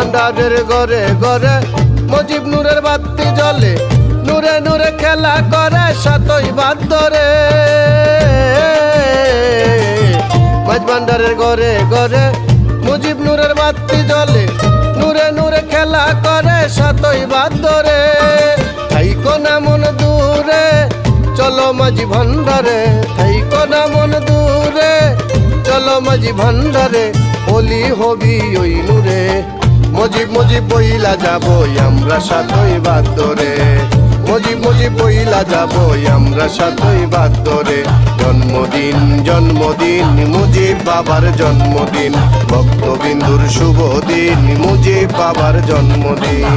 ভান্ডারের ঘরে ঘরে মুজিব নূরের বাতি জ্বলে, নূরে নূরে খেলা করে সাতই ভাদ্রে। মাঝ ভান্ডারের ঘরে ঘরে মুজিব নূরের বাতি জ্বলে, নূরে নূরে খেলা করে সাতই ভাদ্রে। থাইকো না মন দূরে চলো মাঝি ভান্ডারে, থাইকো না মন দূরে চলো মাঝি ভান্ডারে। বলি হবি ওই নূরে মুজিব মুজিব বইলা যাবো আমরা সাতই ভাদ্রে। মুজিব মুজিব বইলা যাবো আমরা সাতই ভাদ্রে। জন্মদিন জন্মদিন মুজিব বাবার জন্মদিন, ভক্তবিন্দুর শুভ দিন মুজিব বাবার জন্মদিন।